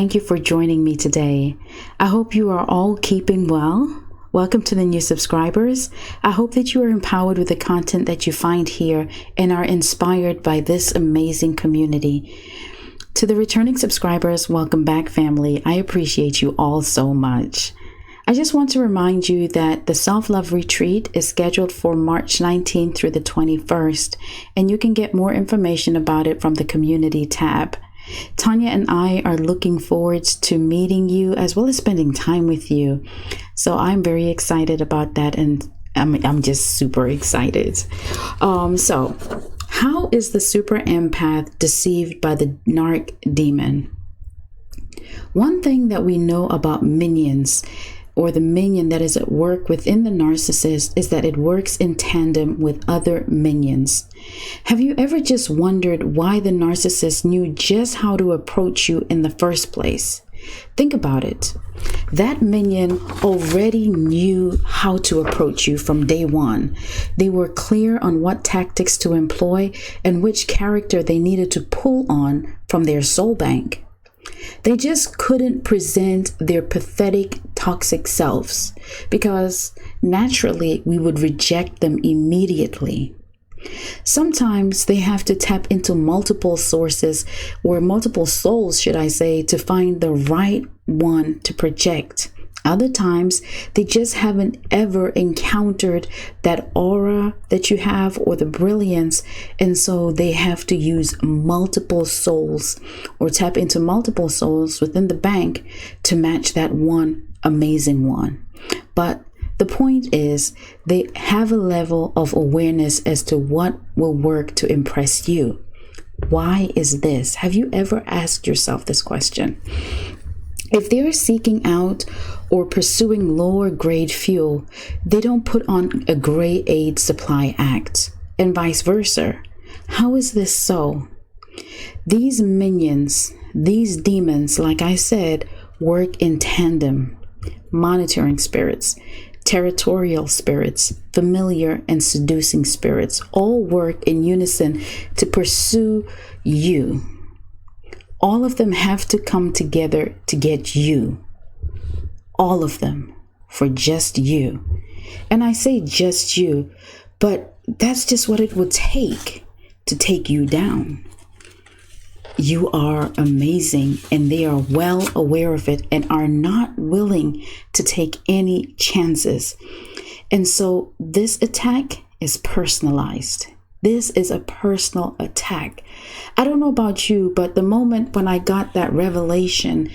thank you for joining me today. I hope you are all keeping well. Welcome to the new subscribers. I hope that you are empowered with the content that you find here and are inspired by this amazing community. To the returning subscribers, welcome back, family. I appreciate you all so much. I just want to remind you that the Self-Love Retreat is scheduled for March 19th through the 21st, and you can get more information about it from the Community tab. Tanya and I are looking forward to meeting you as well as spending time with you. So I'm very excited about that, and I'm just super excited. So how is the super empath deceived by the narc demon? One thing that we know about minions, or the minion that is at work within the narcissist, is that it works in tandem with other minions. Have you ever just wondered why the narcissist knew just how to approach you in the first place? Think about it. That minion already knew how to approach you from day one. They were clear on what tactics to employ and which character they needed to pull on from their soul bank. They just couldn't present their pathetic, toxic selves because naturally we would reject them immediately. Sometimes they have to tap into multiple sources, or multiple souls, should I say, to find the right one to project. Other times, they just haven't ever encountered that aura that you have or the brilliance, and so they have to use multiple souls or tap into multiple souls within the bank to match that one amazing one. But the point is, they have a level of awareness as to what will work to impress you. Why is this? Have you ever asked yourself this question? If they're seeking out or pursuing lower grade fuel, they don't put on a gray aid supply act, and vice versa. How is this so? These minions, these demons, like I said, work in tandem. Monitoring spirits, territorial spirits, familiar and seducing spirits all work in unison to pursue you. All of them have to come together to get you. All of them for just you. And I say just you, but that's just what it would take to take you down. You are amazing, and they are well aware of it and are not willing to take any chances. And so this attack is personalized. This is a personal attack. I don't know about you, but the moment when I got that revelation,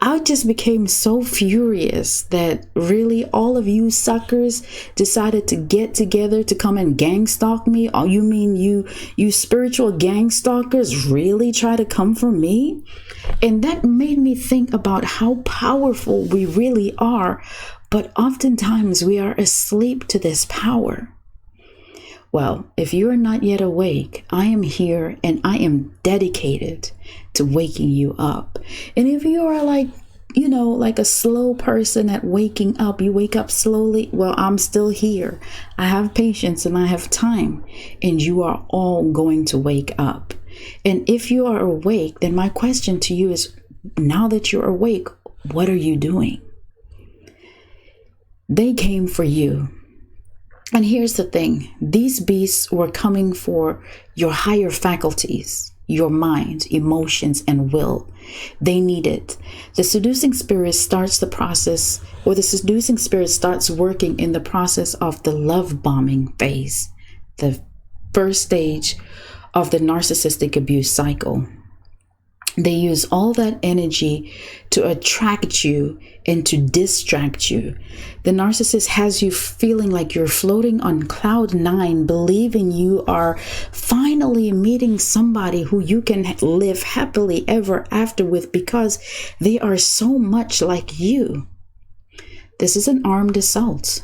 I just became so furious that really all of you suckers decided to get together to come and gang stalk me. Oh, you mean you spiritual gang stalkers really try to come for me? And that made me think about how powerful we really are, but oftentimes we are asleep to this power. Well, if you are not yet awake, I am here and I am dedicated to waking you up. And if you are like a slow person at waking up, you wake up slowly, well, I'm still here. I have patience and I have time, and you are all going to wake up. And if you are awake, then my question to you is, now that you're awake, what are you doing? They came for you. And here's the thing, these beasts were coming for your higher faculties, your mind, emotions, and will. They need it. The seducing spirit starts the process, or the seducing spirit starts working in the process of the love bombing phase, the first stage of the narcissistic abuse cycle. They use all that energy to attract you and to distract you. The narcissist has you feeling like you're floating on cloud nine, believing you are finally meeting somebody who you can live happily ever after with because they are so much like you. This is an armed assault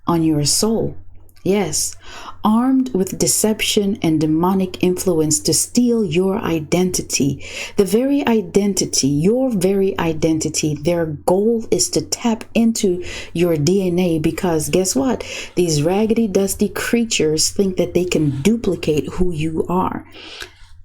on your soul. Yes, armed with deception and demonic influence to steal your identity. The very identity, your very identity, their goal is to tap into your DNA because guess what? These raggedy, dusty creatures think that they can duplicate who you are.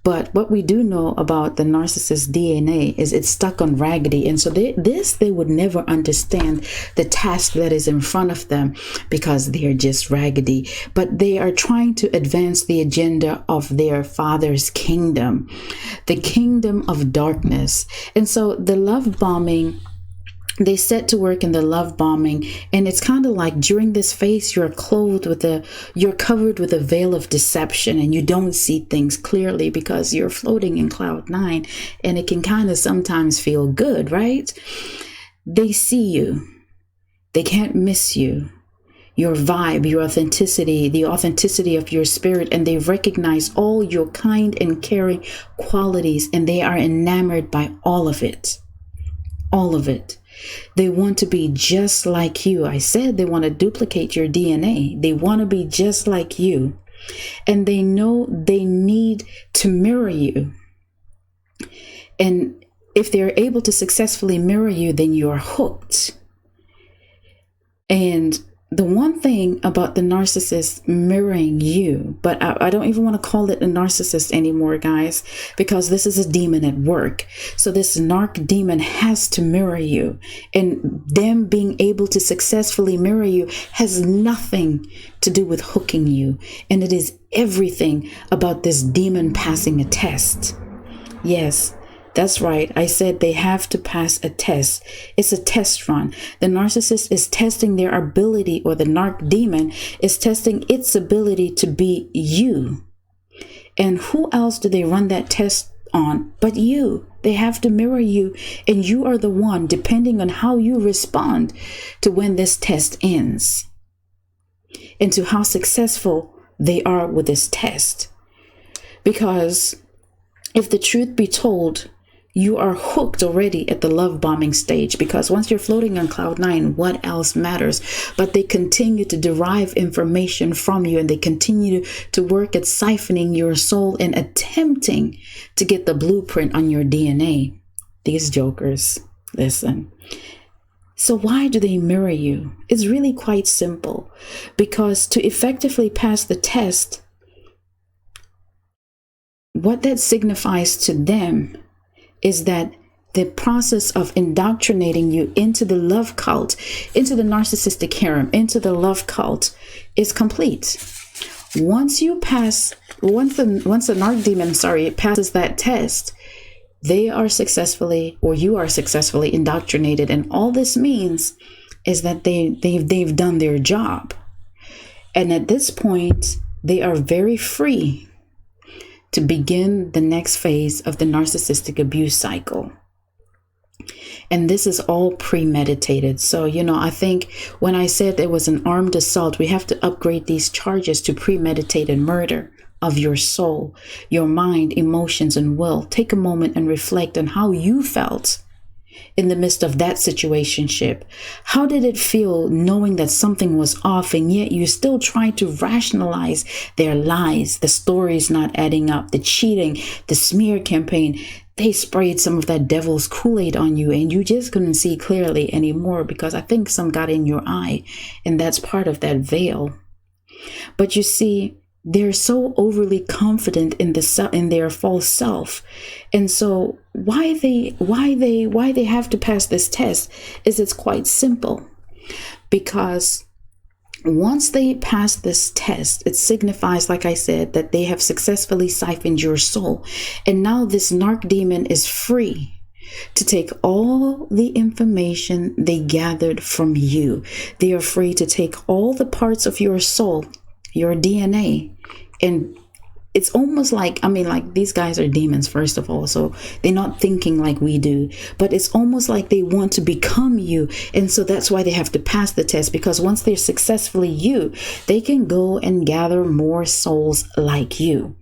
But what we do know about the narcissist DNA is it's stuck on raggedy. And so they would never understand the task that is in front of them because they're just raggedy. But they are trying to advance the agenda of their father's kingdom, the kingdom of darkness. And so the love bombing, they set to work in the love bombing, and it's kind of like during this phase you're covered with a veil of deception, and you don't see things clearly because you're floating in cloud 9, and it can kind of sometimes feel good, right? They see you, they can't miss you, your vibe, your authenticity, the authenticity of your spirit, and they recognize all your kind and caring qualities, and they are enamored by all of it. They want to be just like you. I said they want to duplicate your DNA. They want to be just like you. And they know they need to mirror you. And if they're able to successfully mirror you, then you're hooked. And the one thing about the narcissist mirroring you, but I don't even want to call it a narcissist anymore, guys, because this is a demon at work. So this narc demon has to mirror you, and them being able to successfully mirror you has nothing to do with hooking you. And it is everything about this demon passing a test. Yes. That's right. I said they have to pass a test. It's a test run. The narcissist is testing their ability, or the narc demon is testing its ability to be you. And who else do they run that test on but you? They have to mirror you, and you are the one, depending on how you respond to when this test ends and to how successful they are with this test. Because if the truth be told, you are hooked already at the love bombing stage, because once you're floating on cloud 9, what else matters? But they continue to derive information from you, and they continue to work at siphoning your soul and attempting to get the blueprint on your DNA. These jokers, listen. So why do they mirror you? It's really quite simple, because to effectively pass the test, what that signifies to them is that the process of indoctrinating you into the love cult, into the narcissistic harem, into the love cult is complete. Once the narc demon, passes that test, they are successfully, or you are successfully indoctrinated. And all this means is that they've done their job. And at this point, they are very free to begin the next phase of the narcissistic abuse cycle. And this is all premeditated. So, I think when I said there was an armed assault, we have to upgrade these charges to premeditated murder of your soul, your mind, emotions, and will. Take a moment and reflect on how you felt in the midst of that situationship. How did it feel knowing that something was off, and yet you still try to rationalize their lies, the stories not adding up, the cheating, the smear campaign? They sprayed some of that devil's Kool-Aid on you, and you just couldn't see clearly anymore because I think some got in your eye, and that's part of that veil. But you see, they're so overly confident in their false self. And so why they have to pass this test is it's quite simple. Because once they pass this test, it signifies, like I said, that they have successfully siphoned your soul. And now this narc demon is free to take all the information they gathered from you. They are free to take all the parts of your soul, your DNA, and it's almost like, these guys are demons, first of all, so they're not thinking like we do, but it's almost like they want to become you. And so that's why they have to pass the test, because once they're successfully you, they can go and gather more souls like you.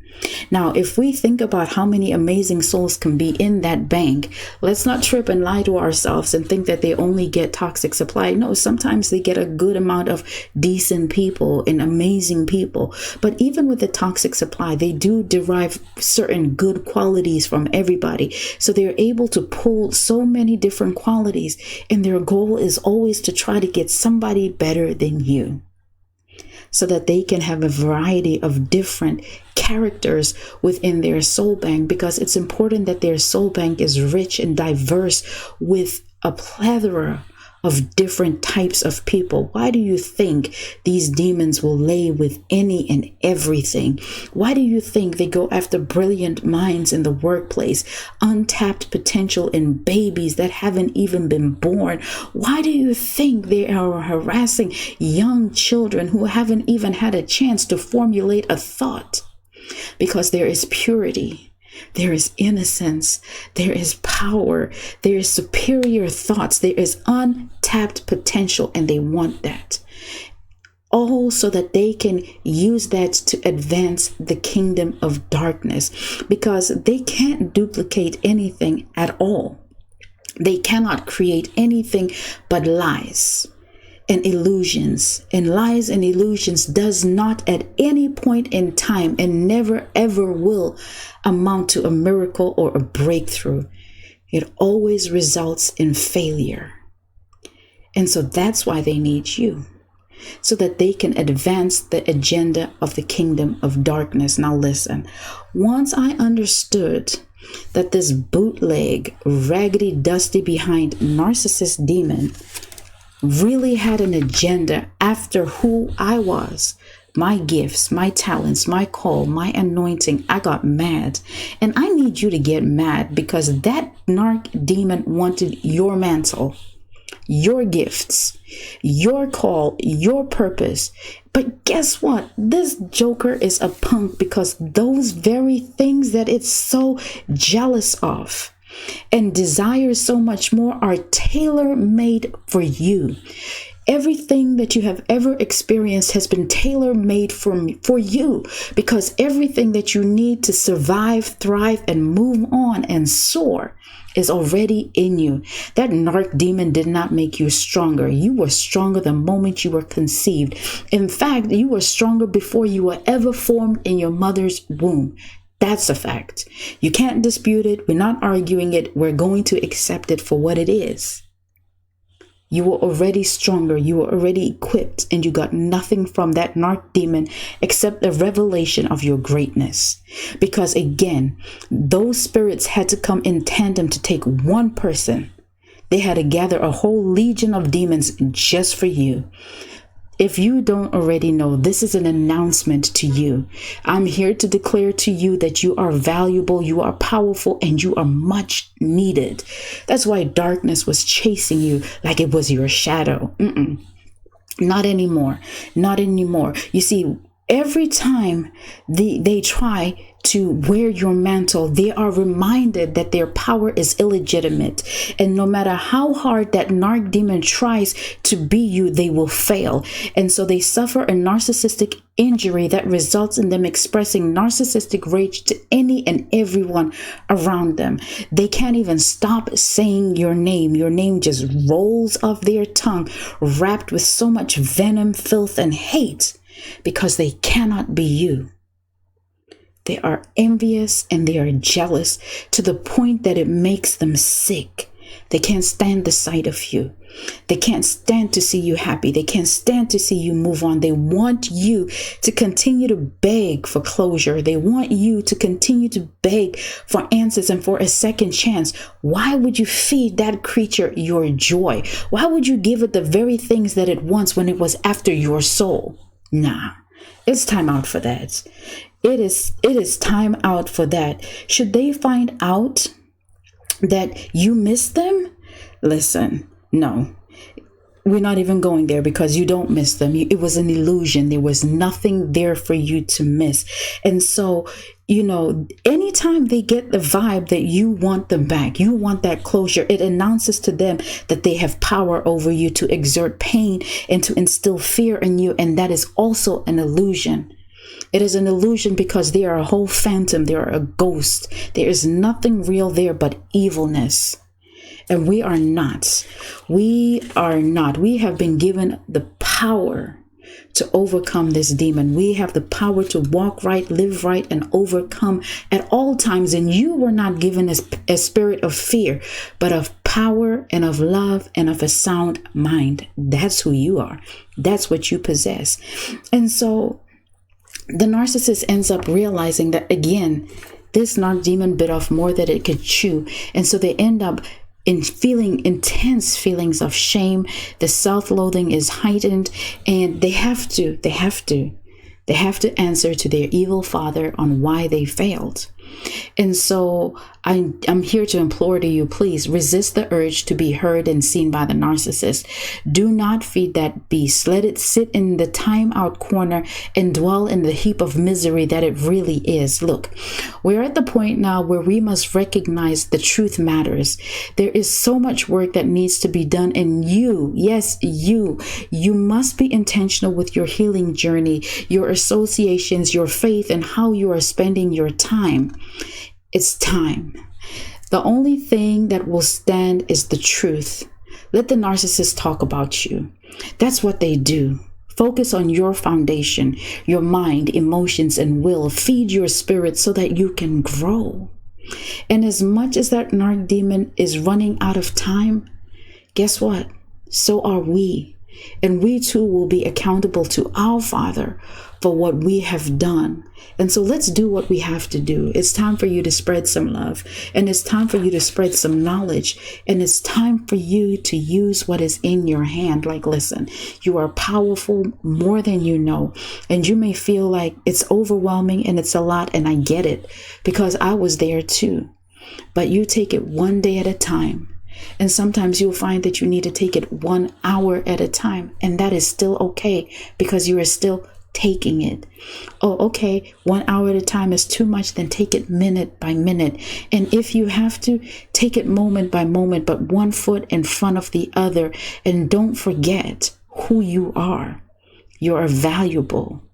Now, if we think about how many amazing souls can be in that bank, let's not trip and lie to ourselves and think that they only get toxic supply. No, sometimes they get a good amount of decent people and amazing people. But even with the toxic supply, they do derive certain good qualities from everybody. So they're able to pull so many different qualities, and their goal is always to try to get somebody better than you. so that they can have a variety of different characters within their soul bank, because it's important that their soul bank is rich and diverse with a plethora of different types of people. Why do you think these demons will lay with any and everything? Why do you think they go after brilliant minds in the workplace, untapped potential in babies that haven't even been born? Why do you think they are harassing young children who haven't even had a chance to formulate a thought? Because there is purity. There is innocence, there is power, there is superior thoughts, there is untapped potential, and they want that. All so that they can use that to advance the kingdom of darkness, because they can't duplicate anything at all. They cannot create anything but lies and illusions, and lies and illusions does not at any point in time and never ever will amount to a miracle or a breakthrough. It always results in failure. And so that's why they need you, so that they can advance the agenda of the kingdom of darkness. Now listen, once I understood that this bootleg, raggedy, dusty behind narcissist demon really had an agenda after who I was, my gifts, my talents, my call, my anointing, I got mad. And I need you to get mad, because that narc demon wanted your mantle, your gifts, your call, your purpose. But guess what? This joker is a punk, because those very things that it's so jealous of and desires so much more are tailor-made for you. Everything that you have ever experienced has been tailor-made for you, because everything that you need to survive, thrive, and move on and soar is already in you. That narc demon did not make you stronger. You were stronger the moment you were conceived. In fact, you were stronger before you were ever formed in your mother's womb. That's a fact. You can't dispute it. We're not arguing it. We're going to accept it for what it is. You were already stronger. You were already equipped, and you got nothing from that narc demon except the revelation of your greatness. Because again, those spirits had to come in tandem to take one person. They had to gather a whole legion of demons just for you. If you don't already know, this is an announcement to you. I'm here to declare to you that you are valuable, you are powerful, and you are much needed. That's why darkness was chasing you like it was your shadow. Not anymore. Not anymore. You see, every time they try to wear your mantle, they are reminded that their power is illegitimate. And no matter how hard that narc demon tries to be you, they will fail. And so they suffer a narcissistic injury that results in them expressing narcissistic rage to any and everyone around them. They can't even stop saying your name. Your name just rolls off their tongue, wrapped with so much venom, filth, and hate, because they cannot be you. They are envious and they are jealous to the point that it makes them sick. They can't stand the sight of you. They can't stand to see you happy. They can't stand to see you move on. They want you to continue to beg for closure. They want you to continue to beg for answers and for a second chance. Why would you feed that creature your joy? Why would you give it the very things that it wants when it was after your soul? Nah, it's time out for that. It is time out for that. Should they find out that you miss them? Listen, no, we're not even going there, because you don't miss them. It was an illusion. There was nothing there for you to miss. And so, anytime they get the vibe that you want them back, you want that closure, it announces to them that they have power over you to exert pain and to instill fear in you. And that is also an illusion. It is an illusion, because they are a whole phantom. They are a ghost. There is nothing real there but evilness. And we are not. We are not. We have been given the power to overcome this demon. We have the power to walk right, live right, and overcome at all times. And you were not given a spirit of fear, but of power and of love and of a sound mind. That's who you are. That's what you possess. And so the narcissist ends up realizing that, again, this narc demon bit off more than it could chew. And so they end up in feeling intense feelings of shame. The self-loathing is heightened, and they have to answer to their evil father on why they failed. And so I'm here to implore to you, please resist the urge to be heard and seen by the narcissist. Do not feed that beast. Let it sit in the time out corner and dwell in the heap of misery that it really is. Look, we're at the point now where we must recognize the truth matters. There is so much work that needs to be done, and you, yes, you must be intentional with your healing journey, your associations, your faith, and how you are spending your time. It's time. The only thing that will stand is the truth. Let the narcissist talk about you. That's what they do. Focus on your foundation, your mind, emotions, and will. Feed your spirit so that you can grow. And as much as that narc demon is running out of time, guess what? So are we. And we too will be accountable to our Father for what we have done. And so let's do what we have to do. It's time for you to spread some love, and it's time for you to spread some knowledge, and it's time for you to use what is in your hand. Like, listen, you are powerful more than you know, and you may feel like it's overwhelming and it's a lot, and I get it because I was there too. But you take it one day at a time. And sometimes you'll find that you need to take it 1 hour at a time. And that is still okay because you are still taking it. Oh, okay, 1 hour at a time is too much. Then take it minute by minute. And if you have to, take it moment by moment, but one foot in front of the other. And don't forget who you are. You are valuable.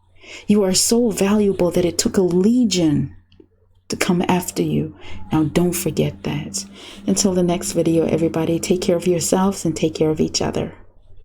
You are so valuable that it took a legion to come after you. Now, don't forget that. Until the next video, everybody, take care of yourselves and take care of each other.